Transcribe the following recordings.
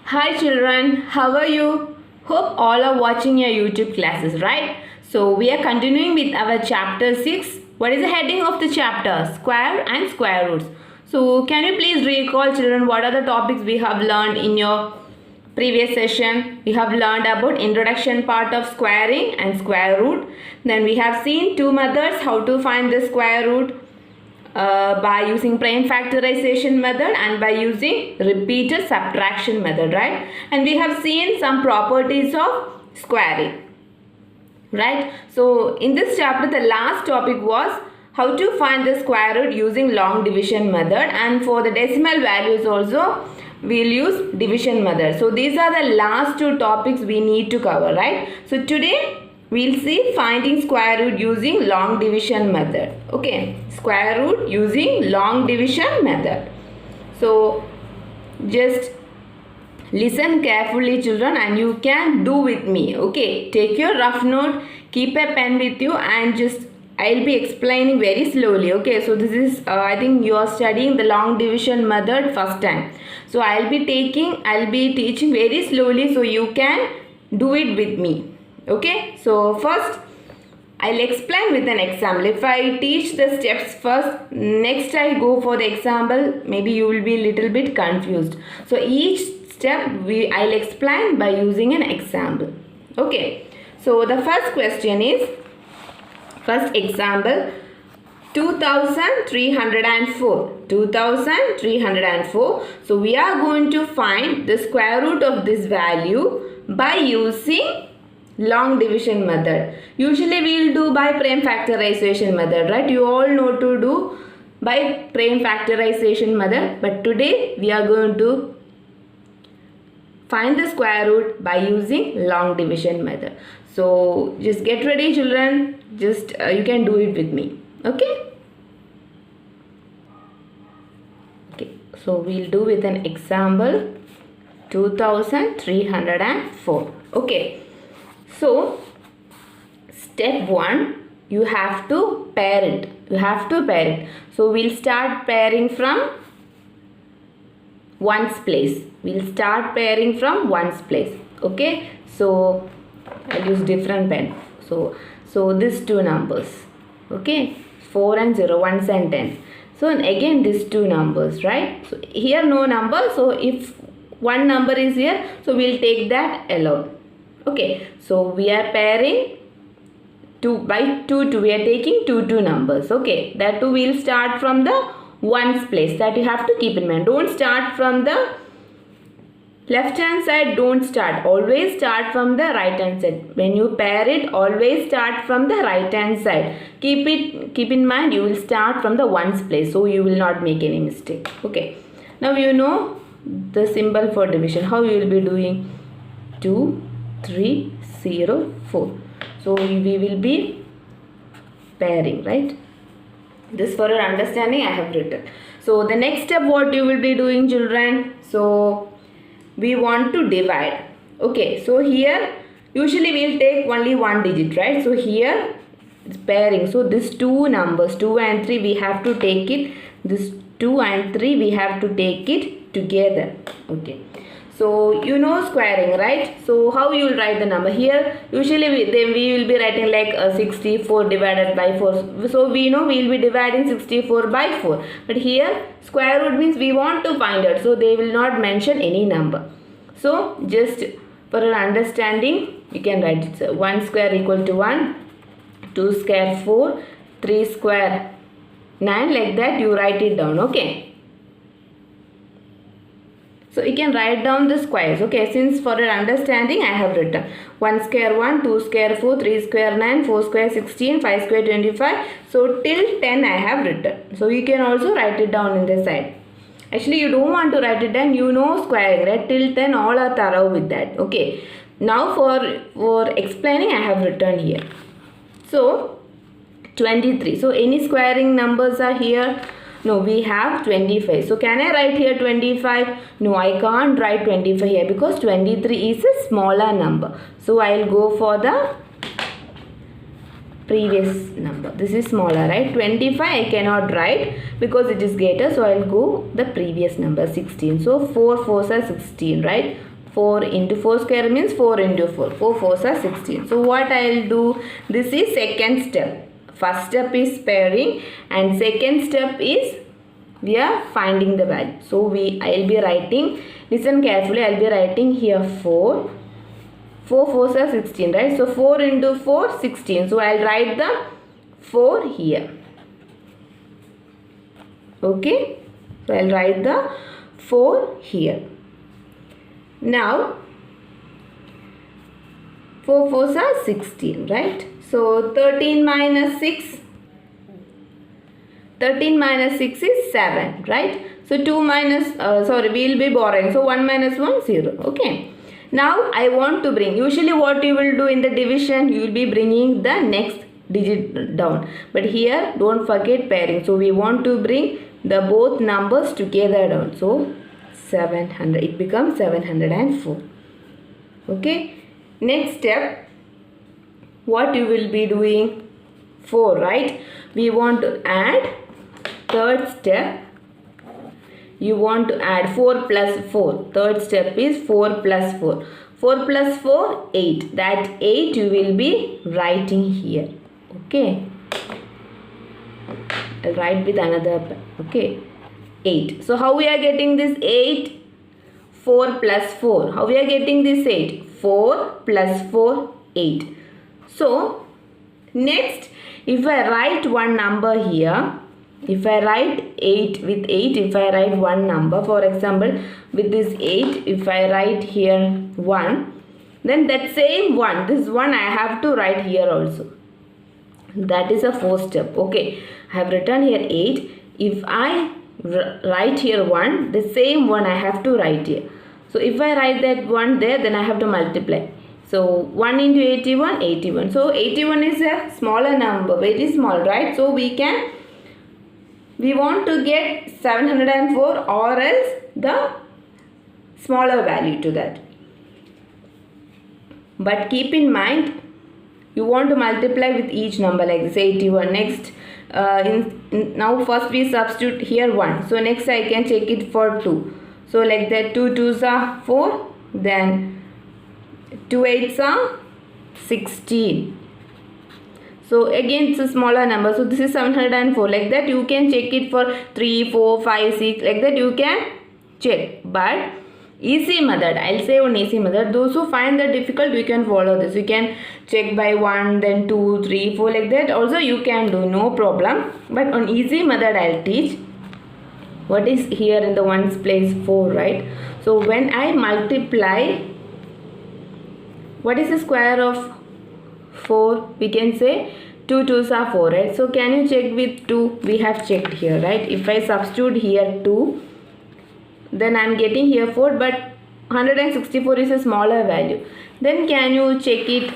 Hi children, how are you? Hope all are watching your YouTube classes, right? So we are continuing with our chapter 6. What is the heading of the chapter? Square and square roots. So can you please recall children what are the topics we have learned in your previous session? We have learned about introduction part of squaring and square root. Then we have seen two methods how to find the square root. By using prime factorization method and by using repeated subtraction method, right? And we have seen some properties of squaring, right? So in this chapter the last topic was how to find the square root using long division method, and for the decimal values also we'll use division method. So these are the last two topics we need to cover, right? So today we'll see finding square root using long division method. Okay, square root using long division method. So just listen carefully children and you can do with me. Okay, take your rough note, keep a pen with you, and just I'll be explaining very slowly. Okay, so this is I think you are studying the long division method first time. So I'll be teaching very slowly so you can do it with me. Okay, so first I'll explain with an example. If I teach the steps first, next I go for the example, maybe you will be a little bit confused. So each step I'll explain by using an example. Okay, so the first question is, first example, 2304. 2304. So we are going to find the square root of this value by using long division method. Usually we will do by prime factorization method, right? You all know to do by prime factorization method, but today we are going to find the square root by using long division method. So just get ready children, just you can do it with me. Okay, so we'll do with an example 2304. Okay, so step 1, you have to pair it. So we'll start pairing from ones place. Okay, so I'll use different pen. So these two numbers, okay, 4 and 0, 1s and 10s. So again these two numbers, right? So here no number, so if one number is here, so we'll take that alone. Okay, so we are pairing 2 by 2, we are taking two numbers. Okay, that too we'll start from the ones place. That you have to keep in mind. Don't start from the left hand side, don't start. Always start from the right hand side. When you pair it, always start from the right hand side. Keep in mind you will start from the ones place, so you will not make any mistake. Okay, now you know the symbol for division. How you will be doing? 2, 3, 0, 4. So we will be pairing, right? This for your understanding I have written. So the next step what you will be doing children? So we want to divide. Okay, so here usually we will take only one digit, right? So here it's pairing. So these two numbers 2 and 3 we have to take it. This 2 and 3 we have to take it together. Okay, so you know squaring, right? So how you will write the number here? Usually we will be writing like 64 divided by 4. So we know we will be dividing 64 by 4. But here square root means we want to find it, so they will not mention any number. So just for your understanding you can write it. So 1 square equal to 1, 2 square 4, 3 square 9, like that you write it down. Okay, so you can write down the squares. Okay, since for your understanding I have written 1 square 1, 2 square 4, 3 square 9, 4 square 16, 5 square 25. So till 10 I have written. So you can also write it down in the side. Actually, you don't want to write it down. You know squaring, right? Till 10 all are thorough with that. Okay. Now for explaining, I have written here. So 23. So any squaring numbers are here? No, we have 25. So can I write here 25? No, I can't write 25 here because 23 is a smaller number. So I'll go for the previous number. This is smaller, right? 25 I cannot write because it is greater. So I'll go the previous number 16. So 4 4s are 16, right? 4 into 4 square means 4 into 4. 4 4s are 16. So what I'll do? This is second step. First step is pairing and second step is we are finding the value. So I'll be writing, listen carefully, I'll be writing here 4. 4 4s are 16, right? So 4 into 4, 16. So I'll write the 4 here. Okay. So I'll write the 4 here. Now 4 4s are 16, right? So 13 minus 6. 13 minus 6 is 7, right? So 2 minus, we'll be borrowing. So 1 minus 1, 0. Okay. Now I want to bring, usually what you will do in the division, you will be bringing the next digit down. But here don't forget pairing. So we want to bring the both numbers together down. So 700, it becomes 704. Okay. Next step, what you will be doing? 4, right? We want to add. Third step, you want to add 4 plus 4. Third step is 4 plus 4. 4 plus 4, 8. That 8 you will be writing here. Okay. I'll write with another pen. Okay. 8. So how we are getting this 8? 4 plus 4. How we are getting this 8? 4 plus 4, 8. So next, if I write one number here, if I write 8 with 8, if I write one number, for example, with this 8, if I write here 1, then that same 1, this 1 I have to write here also. That is a fourth step. Okay, I have written here 8. If I write here 1, the same 1 I have to write here. So if I write that 1 there, then I have to multiply. So 1 into 81, 81. So 81 is a smaller number, very small, right? So we want to get 704 or else the smaller value to that. But keep in mind, you want to multiply with each number like this, 81. Next, now first we substitute here 1. So next I can check it for 2. So like that, 2 2s are 4. Then 2 8s are 16. So again it's a smaller number. So this is 704. Like that you can check it for 3, 4, 5, 6. Like that you can check. But easy method, I'll say one easy method. Those who find that difficult, you can follow this. You can check by 1, then 2, 3, 4 like that. Also you can do, no problem. But on easy method I'll teach. What is here in the ones place? 4, right? So when I multiply, what is the square of 4? We can say 2 2s are 4, right? So can you check with 2? We have checked here, right? If I substitute here 2, then I am getting here 4, but 164 is a smaller value. Then can you check it?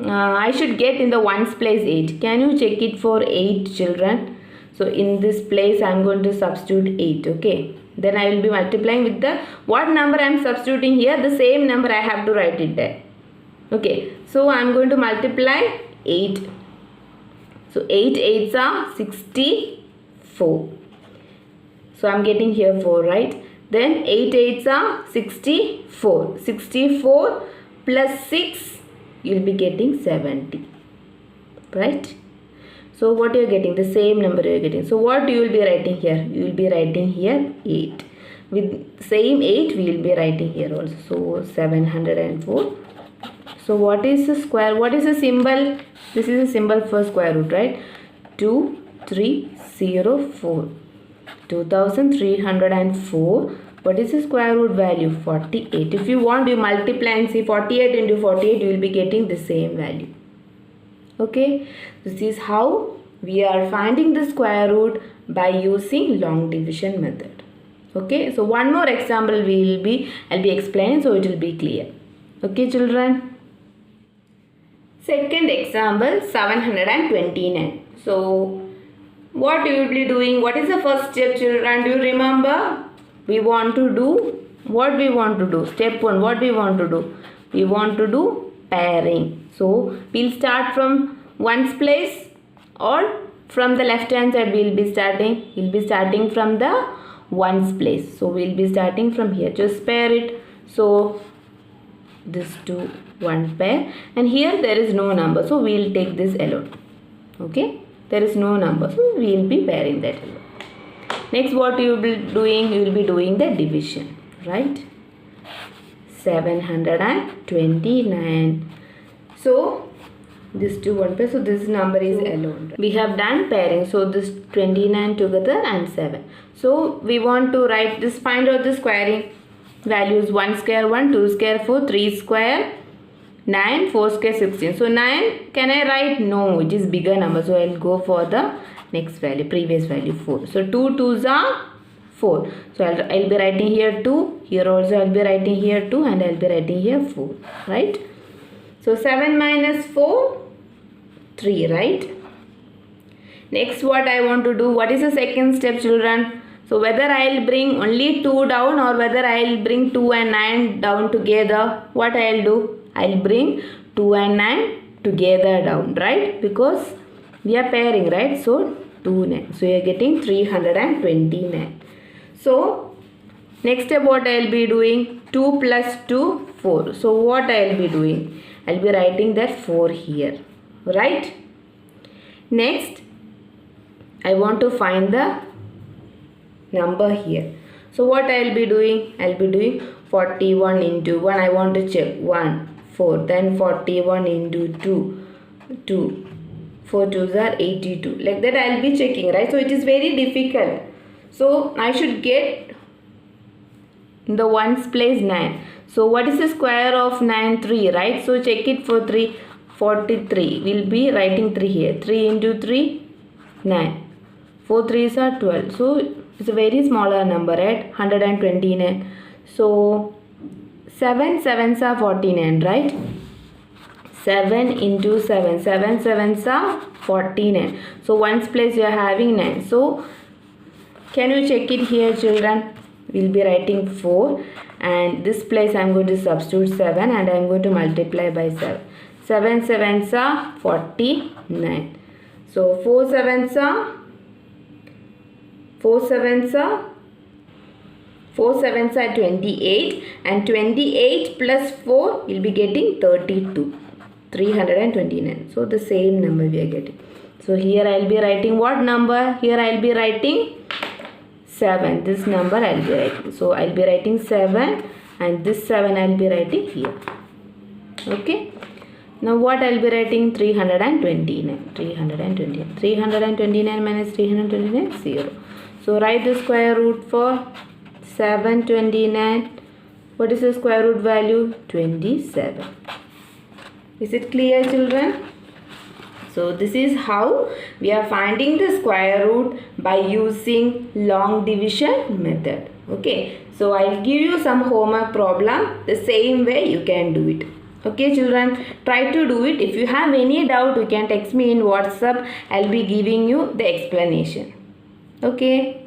I should get in the ones place 8. Can you check it for 8 children? So in this place I am going to substitute 8, okay? Then I will be multiplying with the, what number I am substituting here, the same number I have to write it there. Okay, so I am going to multiply 8. So 8 8s are 64. So I am getting here 4, right? Then 8 8s are 64. 64 plus 6, you will be getting 70. Right? So what you are getting? The same number you are getting. So what you will be writing here? You will be writing here 8. With same 8, we will be writing here also. So 704. So what is the square? What is the symbol? This is a symbol for square root, right? 2304. 2304. What is the square root value? 48. If you want, you multiply and see 48 into 48, you will be getting the same value. Okay, this is how we are finding the square root by using long division method. Okay, so one more example I'll be explaining, so it will be clear. Okay, children. Second example, 729. So what you will be doing? What is the first step, children? Do you remember? We want to do what we want to do. Step 1, what we want to do? We want to do pairing. So we'll start from ones place, or from the left hand side we'll be starting. We'll be starting from the ones place. So we'll be starting from here. Just pair it. So this 2, 1 pair, and here there is no number, so we'll take this alone. Okay, there is no number, so we'll be pairing that alone. Next, what you will be doing? You will be doing the division, right? 729. So this 2, 1 pair, so this number is alone. We have done pairing, so this 29 together and 7. So we want to write this, find out the squaring values. 1 square 1, 2 square 4, 3 square 9, 4 square 16. So 9, can I write? No, it is bigger number, so I will go for the next value, previous value 4. So 2 2s are 4. So I'll be writing here 2, here also I'll be writing here 2, and I'll be writing here 4, right? So 7 minus 4, 3, right? Next, what I want to do? What is the second step, children? So whether I'll bring only 2 down, or whether I'll bring 2 and 9 down together, what I'll do? I'll bring 2 and 9 together down, right? Because we are pairing, right? So 2 9. So you are getting 329. So next step, what I'll be doing? 2 plus 2, 4. So what I'll be doing? I'll be writing that 4 here, right? Next, I want to find the number here. So what I'll be doing? I'll be doing 41 into 1. I want to check 1, 4. Then 41 into 2, 2. 4 2s are 82. Like that I'll be checking, right? So it is very difficult. So I should get in the ones place 9. So what is the square of 9? 3, right? So check it for 3. 43. We'll be writing 3 here. 3 into 3, 9. 4 3s are 12. So it's a very smaller number, right? 129. So 7 7s are 49, right? 7 into 7. 7 7s are 49. So ones place you are having 9. So can you check it here, children? We'll be writing 4, and this place I am going to substitute 7, and I am going to multiply by 7. 7 7s are 49. So 4 7s are 28, and 28 plus 4 will be getting 32. 329. So the same number we are getting. So here I will be writing what number? Here I will be writing 7. This number I will be writing. So I will be writing 7, and this 7 I will be writing here. Okay. Now what I will be writing? 329. 329. 329 minus 329, 0. So write the square root for 729. What is the square root value? 27. Is it clear, children? So this is how we are finding the square root by using long division method. Okay. So I'll give you some homework problem. The same way you can do it. Okay, children, try to do it. If you have any doubt, you can text me in WhatsApp. I'll be giving you the explanation. Okay.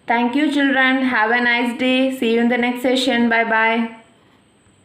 Thank you, children. Have a nice day. See you in the next session. Bye bye.